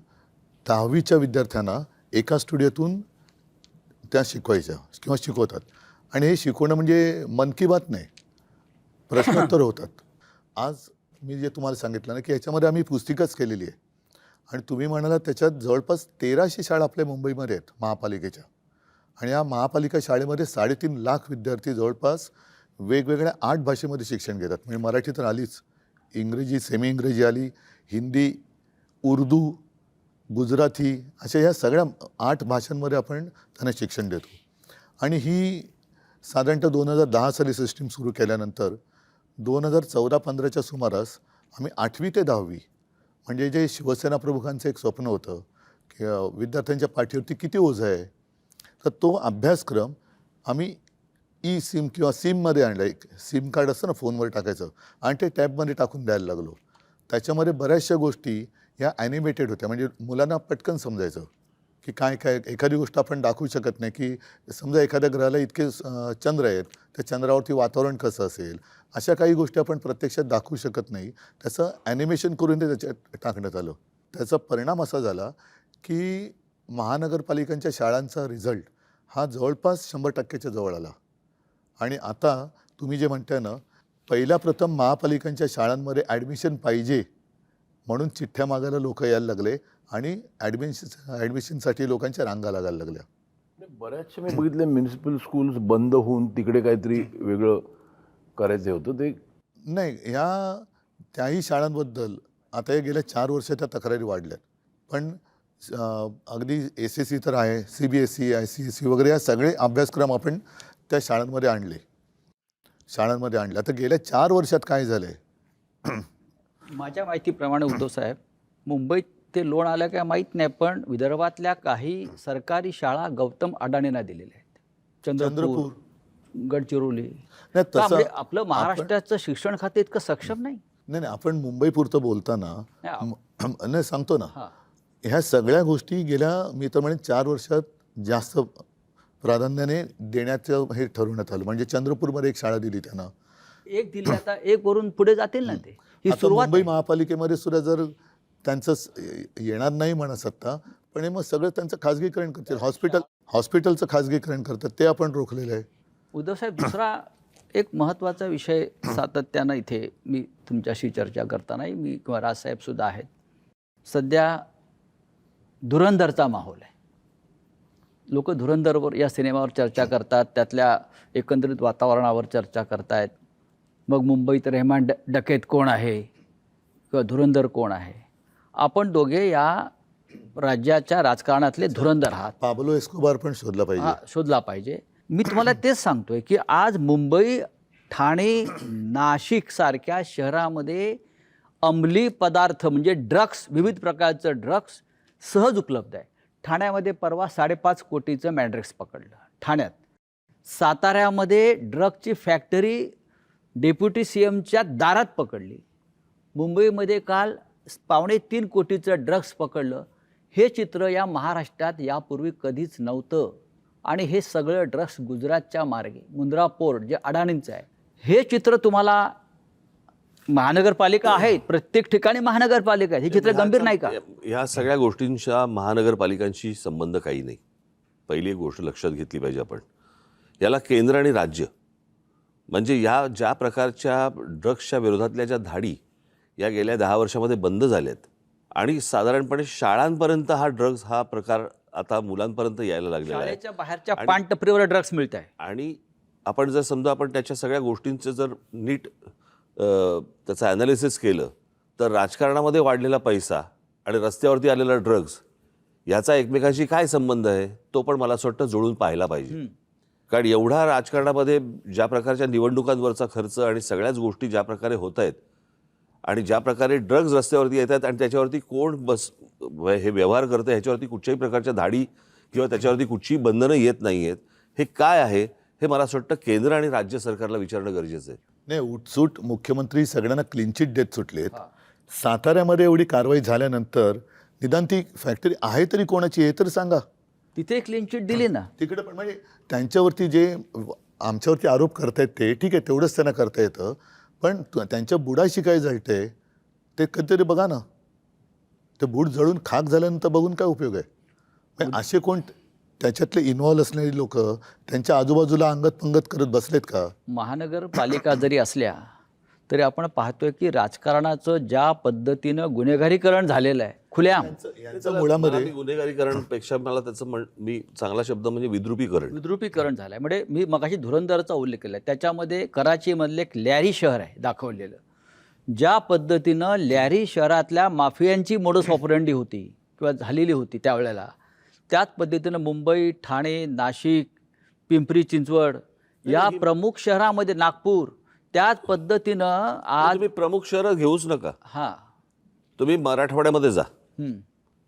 10वीच्या विद्यार्थ्यांना एका स्टुडिओतून त्या शिकवायच्या किंवा शिकवतात. आणि हे शिकवणं म्हणजे मन की बात नाही, प्रश्नोत्तर होतात. आज मी जे तुम्हाला सांगितलं ना की याच्यामध्ये आम्ही पुस्तिकाच केलेली आहे. आणि तुम्ही म्हणाला त्याच्यात जवळपास 1300 शाळा आपल्या मुंबईमध्ये आहेत महापालिकेच्या. आणि या महापालिका शाळेमध्ये 3.5 लाख विद्यार्थी जवळपास वेगवेगळ्या 8 भाषेमध्ये शिक्षण घेतात. म्हणजे मराठी तर आलीच, इंग्रजी, सेमी इंग्रजी आली, हिंदी, उर्दू, गुजराती, अशा ह्या सगळ्या 8 भाषांमध्ये आपण त्यांना शिक्षण देतो. आणि ही साधारणतः 2010 साली सिस्टीम सुरू केल्यानंतर 2014-15च्या सुमारास आम्ही 8वी ते 10वी म्हणजे जे शिवसेना प्रमुखांचं एक स्वप्न होतं की विद्यार्थ्यांच्या पाठीवरती किती ओझं आहे, तर तो अभ्यासक्रम आम्ही सिम किंवा सिममध्ये आणला. एक सिम कार्ड असतं ना फोनवर टाकायचं आणि ते टॅबमध्ये टाकून द्यायला लागलो. त्याच्यामध्ये बऱ्याचशा गोष्टी ह्या ॲनिमेटेड होत्या, म्हणजे मुलांना पटकन समजायचं की काय काय. एखादी गोष्ट आपण दाखवू शकत नाही की समजा एखाद्या ग्रहाला इतके चंद्र आहेत, त्या चंद्रावरती वातावरण कसं असेल, अशा काही गोष्टी आपण प्रत्यक्षात दाखवू शकत नाही. त्याचं ॲनिमेशन करून ते त्याच्यात टाकण्यात आलं. त्याचा परिणाम असा झाला की महानगरपालिकांच्या शाळांचा रिझल्ट हा जवळपास 100%च्या जवळ आला. आणि आता तुम्ही जे म्हणताय ना, पहिल्या प्रथम महापालिकांच्या शाळांमध्ये ॲडमिशन पाहिजे म्हणून चिठ्ठ्या मागायला लोक यायला लागले आणि ॲडमिशनसाठी लोकांच्या रांगा लागायला लागल्या. बऱ्याचशा मी बघितले म्युनिसिपल स्कूल्स बंद होऊन तिकडे काहीतरी वेगळं करायचं होतं ते. नाही, ह्या त्याही शाळांबद्दल आता हे गेल्या 4 वर्ष त्या तक्रारी वाढल्यात. पण अगदी SSE तर आहे, CBSE, ICSE वगैरे या सगळे अभ्यासक्रम आपण त्या शाळांमध्ये आणले. आता गेल्या 4 वर्षात काय झालं आहे? माझ्या माहितीप्रमाणे उद्धव साहेब, मुंबईत ते लोन आलं काय माहीत नाही, पण विदर्भातल्या काही सरकारी शाळा गौतम अडाणींना दिलेल्या आहेत. चंद्रपूर, गडचिरोली. नाही, का तसं म्हणजे आपलं महाराष्ट्राचं शिक्षण खाते इतकं सक्षम नाही. नाही, आपण मुंबईपुरतं बोलताना नाही सांगतो ना, हां, ह्या सगळ्या गोष्टी गेल्या मी तर म्हणेन 4 वर्षात जास्त प्राधान्याने देण्याचं हे ठरवण्यात आलं. म्हणजे चंद्रपूरमध्ये एक शाळा दिली त्यांना. एक दिली, आता एक वरून पुढे जातील ना ते. ही आता सुरुवात मुंबई आहे. महापालिकेमध्ये सुद्धा जर त्यांचं येणार नाही म्हणा सत्ता, पण हे मग सगळं त्यांचं खाजगीकरण करतील. हॉस्पिटलचं खाजगीकरण करतात, ते आपण रोखलेलं आहे. उद्धव साहेब, दुसरा एक महत्त्वाचा विषय सातत्यानं इथे मी तुमच्याशी चर्चा करतानाही मी किंवा राजसाहेबसुद्धा आहेत. सध्या धुरंधरचा माहोल आहे. लोक धुरंधरवर या सिनेमावर चर्चा करतात, त्यातल्या एकंदरीत वातावरणावर चर्चा करतायत. मग मुंबईत रेहमान डकेत कोण आहे किंवा धुरंधर कोण आहे? आपण दोघे या राज्याच्या राजकारणातले धुरंधर आहात. पाब्लो एस्कोबार पण शोधला पाहिजे. हा, शोधला पाहिजे. मी तुम्हाला तेच सांगतोय की आज मुंबई, ठाणे, नाशिक सारख्या शहरामध्ये अंमली पदार्थ म्हणजे ड्रग्स, विविध प्रकारचं ड्रग्स सहज उपलब्ध आहे. ठाण्यामध्ये परवा 5.5 कोटीचं मॅन्ड्रेक्स पकडलं ठाण्यात. साताऱ्यामध्ये ड्रगची फॅक्टरी डेप्युटी CMच्या दारात पकडली. मुंबईमध्ये काल 2.25 कोटीचं ड्रग्स पकडलं. हे चित्र या महाराष्ट्रात यापूर्वी कधीच नव्हतं. आणि हे सगळं ड्रग्स गुजरातच्या मार्गे, मुंद्रा पोर्ट जे अडाणींचं आहे, हे चित्र तुम्हाला महानगरपालिका आहेत, प्रत्येक ठिकाणी महानगरपालिका आहे. हे चित्र गंभीर नाही का? ह्या सगळ्या गोष्टींच्या महानगरपालिकांशी संबंध काही नाही. पहिली एक गोष्ट लक्षात घेतली पाहिजे आपण. याला केंद्र आणि राज्य, म्हणजे या ज्या प्रकारच्या ड्रग्सच्या विरोधातल्या ज्या धाडी या गेल्या 10 वर्षामध्ये बंद झाल्यात आणि साधारणपणे शाळांपर्यंत हा ड्रग्स हा प्रकार आता मुलांपर्यंत यायला लागलेला आहे. शाळेच्या बाहेरच्या पानटपरीवर ड्रग्स मिळत आहे. आणि आपण जर समजा आपण त्याच्या सगळ्या गोष्टींचं जर नीट त्याचं ॲनालिसिस केलं तर राजकारणामध्ये वाढलेला पैसा आणि रस्त्यावरती आलेला ड्रग्स याचा एकमेकांशी काय संबंध आहे तो पण मला असं वाटतं जुळून पाहायला पाहिजे. कारण एवढा राजकारणामध्ये ज्या प्रकारच्या निवडणुकांवरचा खर्च आणि सगळ्याच गोष्टी ज्या प्रकारे होत आहेत आणि ज्या प्रकारे ड्रग्ज रस्त्यावरती येतात आणि त्याच्यावरती कोण हे व्यवहार करतं ह्याच्यावरती कुठच्याही प्रकारच्या धाडी किंवा त्याच्यावरती कुठचीही बंधनं येत नाही आहेत, हे काय आहे हे मला असं वाटतं केंद्र आणि राज्य सरकारला विचारणं गरजेचं आहे. नाही, उठसूट मुख्यमंत्री सगळ्यांना क्लीन चिट देत सुटलेत. साताऱ्यामध्ये एवढी कारवाई झाल्यानंतर निदान ती फॅक्टरी आहे तरी कोणाची हे तर सांगा. तिथे क्लीन चिट दिली ना. तिकडे पण म्हणजे त्यांच्यावरती जे आमच्यावरती आरोप करतायत ते ठीक आहे, तेवढंच त्यांना करता येतं. पण त्यांच्या बुडाशी काय जळतंय ते कधीतरी बघा ना. ते बूड जळून खाक झाल्यानंतर बघून काय उपयोग आहे? म्हणजे असे कोण त्याच्यातले इन्व्हॉल्व असलेली लोक त्यांच्या आजूबाजूला अंगत पंगत करत बसलेत का? महानगरपालिका जरी असल्या तरी आपण पाहतोय की राजकारणाचं ज्या पद्धतीनं गुन्हेगारीकरण झालेलं आहे खुल्याम. यांचं मुळामध्ये गुन्हेगारीकरणपेक्षा मला त्याचं मी चांगला शब्द म्हणजे विद्रुपीकरण झालं आहे. म्हणजे मी मगाशी धुरंधरचा उल्लेख केला आहे, त्याच्यामध्ये कराचीमधलं एक लॅरी शहर आहे दाखवलेलं. ज्या पद्धतीनं लॅरी शहरातल्या माफियांची मोडस ऑपरेंडी होती किंवा झालेली होती त्यावेळेला, त्याच पद्धतीनं मुंबई, ठाणे, नाशिक, पिंपरी चिंचवड या प्रमुख शहरामध्ये, नागपूर, त्याच पद्धतीनं आज तुम्ही प्रमुख शहरं घेऊच नका. हां, तुम्ही मराठवाड्यामध्ये जा,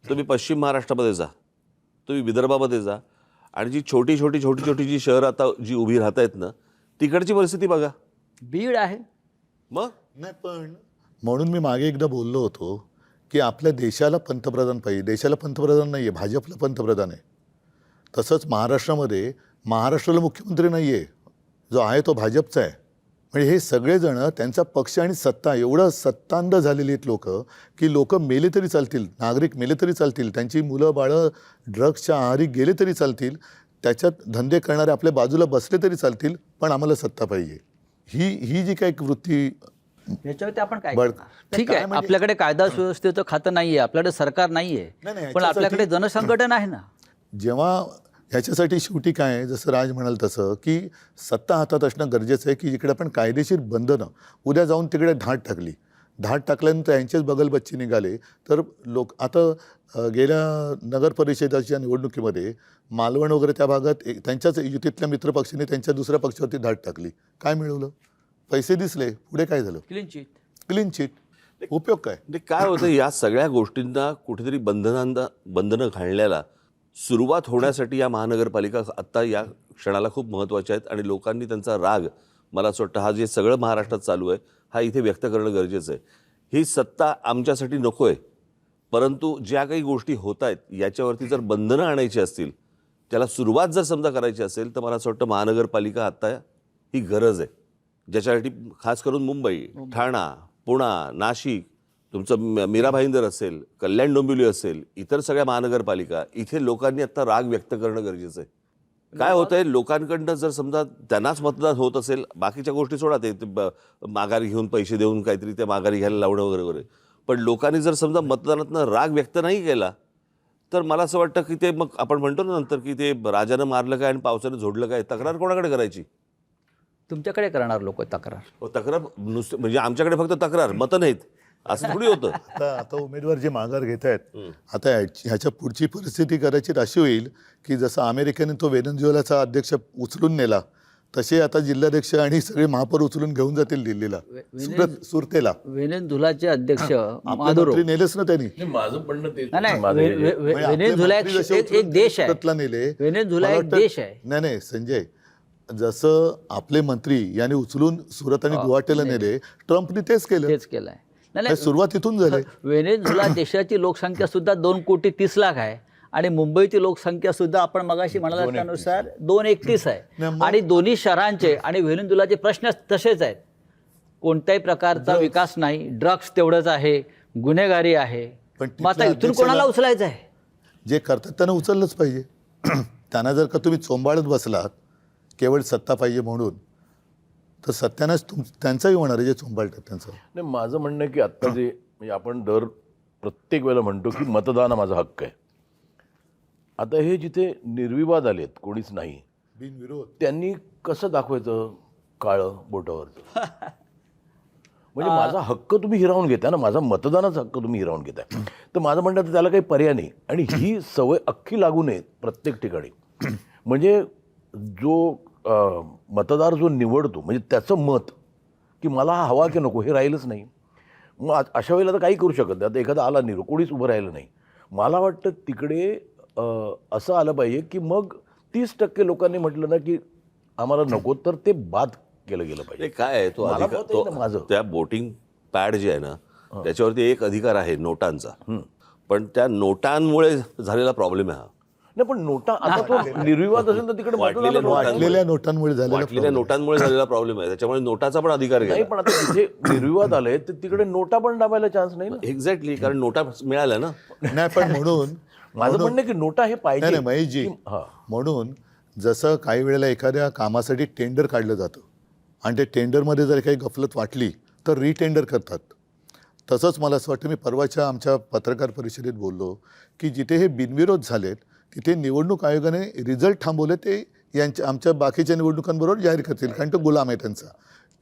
तुम्ही पश्चिम महाराष्ट्रामध्ये जा, तुम्ही विदर्भामध्ये जा आणि जी छोटी जी शहरं आता जी उभी राहत आहेत ना तिकडची परिस्थिती बघा. बीड आहे. मग नाही, पण म्हणून मी मागे एकदा बोललो होतो की आपल्या देशाला पंतप्रधान पाहिजे. देशाला पंतप्रधान नाही आहे, भाजपला पंतप्रधान आहे. तसंच महाराष्ट्राला मुख्यमंत्री नाही आहे, जो आहे तो भाजपचा आहे. म्हणजे हे सगळेजण त्यांचा पक्ष आणि सत्ता एवढं सत्तांध झालेली आहेत लोक की लोक मेले तरी चालतील, नागरिक मेले तरी चालतील, त्यांची मुलं बाळं ड्रग्सच्या आहारी गेले तरी चालतील, त्याच्यात धंदे करणारे आपल्या बाजूला बसले तरी चालतील, पण आम्हाला सत्ता पाहिजे. ही जी काही वृत्ती याच्यावरती आपण काय बरं, करणार? ठीक आहे, म्हणजे- आपल्याकडे कायदा सुव्यवस्थेचं खातं नाही आहे, आपल्याकडे सरकार नाही आहे, पण ह्याच्यासाठी- आपल्याकडे जनसंघटन आहे ना. जेव्हा ह्याच्यासाठी शेवटी काय आहे, जसं राज म्हणाल तसं की सत्ता हातात असणं गरजेचं आहे की जिकडे आपण कायदेशीर बंधनं, उद्या जाऊन तिकडे धाड टाकल्यानंतर यांचेच बगलबच्चे निघाले तर लोक आता गेल्या नगर परिषदेच्या निवडणुकीमध्ये मालवण वगैरे त्या भागात त्यांच्याच युतीतल्या मित्रपक्षाने त्यांच्या दुसऱ्या पक्षावरती धाड टाकली. काय मिळवलं? पैसे दिसले, पुढे काय झालं? Clean chit. उपयोग काय? म्हणजे काय होतं, या सगळ्या गोष्टींना कुठेतरी बंधनं घालण्याला सुरुवात होण्यासाठी या महानगरपालिका आत्ता या क्षणाला खूप महत्त्वाच्या आहेत आणि लोकांनी त्यांचा राग, मला असं वाटतं हा जे सगळं महाराष्ट्रात चालू आहे हा इथे व्यक्त करणं गरजेचं आहे. ही सत्ता आमच्यासाठी नको आहे, परंतु ज्या काही गोष्टी होत आहेत याच्यावरती जर बंधनं आणायची असतील, त्याला सुरुवात जर समजा करायची असेल तर मला असं वाटतं महानगरपालिका आत्ता ही गरज आहे, ज्याच्यासाठी खास करून मुंबई, ठाणा, पुणा, नाशिक, तुमचं मीरा भाईंदर असेल, कल्याण डोंबिवली असेल, इतर सगळ्या महानगरपालिका, इथे लोकांनी आत्ता राग व्यक्त करणं गरजेचं आहे. काय होतंय, लोकांकडनं जर समजा त्यांनाच मतदान होत असेल, बाकीच्या गोष्टी सोडा, ते माघारी घेऊन पैसे देऊन काहीतरी ते माघारी घ्यायला लावणं वगैरे वगैरे, पण लोकांनी जर समजा मतदानातनं राग व्यक्त नाही केला तर मला असं वाटतं की ते मग आपण म्हणतो ना नंतर की ते राजानं मारलं काय आणि पावसानं झोडलं काय, तक्रार कोणाकडे करायची? तुमच्याकडे करणार लोक तक्रार. तक्रार नुसतं म्हणजे आमच्याकडे फक्त तक्रार, मतं नाहीत असं थोडी होतं. आता उमेदवार जे माघार घेत आहेत, आता ह्याच्या पुढची परिस्थिती कदाचित अशी होईल की जसं अमेरिकेने तो व्हेनेझुएलाचा अध्यक्ष उचलून नेला, तसे आता जिल्हाध्यक्ष आणि सगळे महापौर उचलून घेऊन जातील दिल्लीला, सुरतेला. व्हेनेझुएलाचे अध्यक्ष आपले मादुरो. मंत्री नेलेच ना त्यांनी. नाही, माझं म्हणणं तेच नाही, आहे. नाही, माझं हे- व्हेनेझुएला मंत्री जसे एक देश आहे. सुरतला नेले. व्हेनेझुएला मला एक वाटतं- देश आहे. नाही संजय, जसं आपले मंत्री यांनी उचलून सुरत आणि गुवाहाटीला नेले, ट्रम्पने तेच केलं. तेच केलंय. नाही, हे सुरुवात इथून झाली. व्हेनेझुएला देशाची लोकसंख्या सुद्धा 2,30,00,000 आहे आणि मुंबईची लोकसंख्या सुद्धा आपण मगाशी म्हणाला त्यानुसार 231 आहे आणि दोन्ही शहरांचे आणि व्हेनेझुएलाचे प्रश्न तसेच आहेत. कोणत्याही प्रकारचा विकास नाही, ड्रग्स तेवढंच आहे, गुन्हेगारी आहे. पण मग आता तिथल्या इथून कोणाला उचलायचं आहे? जे करतात त्यांना उचललंच पाहिजे. त्यांना जर का तुम्ही चोंबाळत बसलात केवळ सत्ता पाहिजे म्हणून, तर सत्यानंच त्यांचाही होणार आहे जे चोंबाळतात त्यांचं. नाही, माझं म्हणणं आहे की आत्ता जे म्हणजे आपण प्रत्येक वेळेला म्हणतो की मतदान हा माझा हक्क आहे. आता हे जिथे निर्विवाद आलेत, कोणीच नाही, बिनविरोध. त्यांनी कसं दाखवायचं काळं बोटावरचं? म्हणजे माझा हक्क तुम्ही हिरावून घेताय ना, माझा मतदानाचा हक्क तुम्ही हिरावून घेताय. तर माझं म्हणणं तर त्याला काही पर्याय नाही आणि ही सवय अख्खी लागू नये प्रत्येक ठिकाणी. म्हणजे जो मतदार जो निवडतो म्हणजे त्याचं मत की मला हा हवा की नको हे राहिलंच नाही. मग अशा वेळेला तर काही करू शकत नाही. आता एखादा आला निरो, कोणीच उभं राहिलं नाही, मला वाटतं तिकडे असं आलं पाहिजे की मग 30% लोकांनी म्हटलं ना की आम्हाला नको, तर ते बाद केलं गेलं पाहिजे. काय आहे, तो मला अधिकार, मत आहे ना माझं. त्या वोटिंग पॅड जे आहे ना त्याच्यावरती एक अधिकार आहे नोटांचा, पण त्या नोटांमुळे झालेला प्रॉब्लेम आहे हा. नाही, पण नोटा आता तो निर्विवाद असेल तर तिकडे वाटलेल्या वाटलेल्या नोटांमुळे झालेला वाटलेल्या नोटांमुळे झालेला प्रॉब्लेम आहे, त्याच्यामुळे नोटाचा पण अधिकार नाही. घ्या. पण आता तिथे निर्विवाद आले तर तिकडे नोटा पण दाबायला चान्स नाही ना. एक्झॅक्टली, कारण नोटा मिळाल्या ना. नाही, पण म्हणून माझं म्हणणं आहे की नोटा हे पाहिजे. नाही महेशजी, हां. म्हणून जसं काही वेळेला एखाद्या कामासाठी टेंडर काढलं जातं आणि ते टेंडरमध्ये जर काही गफलत वाटली तर रिटेंडर करतात. तसंच मला असं वाटतं, मी परवाच्या आमच्या पत्रकार परिषदेत बोललो की जिथे हे बिनविरोध झालेत तिथे निवडणूक आयोगाने रिझल्ट थांबवले, ते आमच्या बाकीच्या निवडणुकांबरोबर जाहीर करतील, कारण तो गुलाम आहे त्यांचा.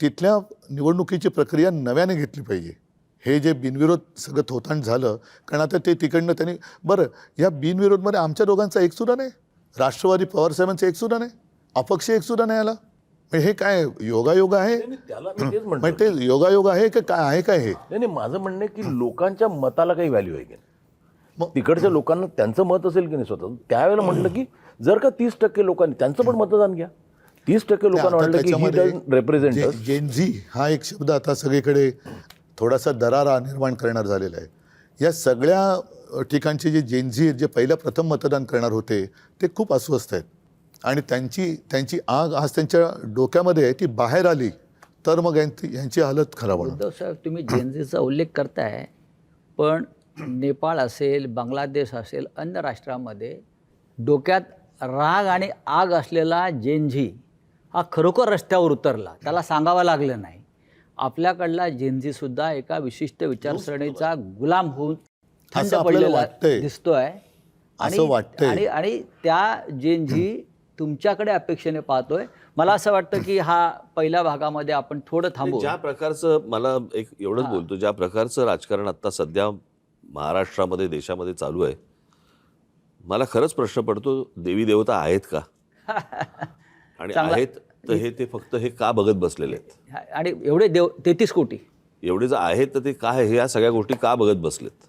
तिथल्या निवडणुकीची प्रक्रिया नव्याने घेतली पाहिजे. हे जे बिनविरोध सगळं थोतांड झालं, कारण आता ते तिकडनं त्यांनी, बरं या बिनविरोधमध्ये आमच्या दोघांचा एकसुद्धा नाही, राष्ट्रवादी पवारसाहेबांचा एकसुद्धा नाही, अपक्ष एकसुद्धा नाही आला. हे काय योगायोग आहे? त्याला मी तेच म्हणतो. म्हणजे ते योगायोग आहे का काय आहे काय हे? नाही, माझं म्हणणं आहे की लोकांच्या मताला काही व्हॅल्यू आहे की नाही. मग तिकडच्या लोकांना त्यांचं मत असेल की नाही स्वतः, त्यावेळेला म्हटलं की जर का 30% लोकांनी त्यांचं पण मतदान घ्या. 30% लोकांना वाटलं की he doesn't represent us. Gen Z हा एक शब्द आता सगळीकडे थोडासा दरारा निर्माण करणार झालेला आहे. या सगळ्या ठिकाणचे जे जेनझी जे प्रथम मतदान करणार होते ते खूप अस्वस्थ आहेत आणि त्यांची आग आज त्यांच्या डोक्यामध्ये आहे, ती बाहेर आली तर मग यांची हालत खराब होणार. उद्धव साहेब, तुम्ही जेनझीचा उल्लेख करताय, पण नेपाळ असेल, बांगलादेश असेल, अन्य राष्ट्रामध्ये डोक्यात राग आणि आग असलेला जेनझी हा खरोखर रस्त्यावर उतरला, त्याला सांगावं लागलं नाही. आपल्याकडला जेनझीसुद्धा एका विशिष्ट विचारसरणीचा गुलाम होऊन थंड असं आपल्याला पडलेला वाटतंय. दिसतोय असं वाटतंय. आणि आणि त्या जेनजी तुमच्याकडे अपेक्षेने पाहतोय. मला असं वाटतं की हा पहिल्या भागामध्ये आपण थोडं थांबू. ज्या प्रकारचं मला एक एवढंच बोलतो, ज्या प्रकारचं राजकारण आता सध्या महाराष्ट्रामध्ये देशामध्ये चालू आहे, मला खरंच प्रश्न पडतो, देवी देवता आहेत का? आणि आहेत तर ते फक्त हे का बघत बसलेले आहेत? आणि एवढे 33 कोटी एवढे जर आहेत तर ते काय हे या सगळ्या गोष्टी का बघत बसलेत?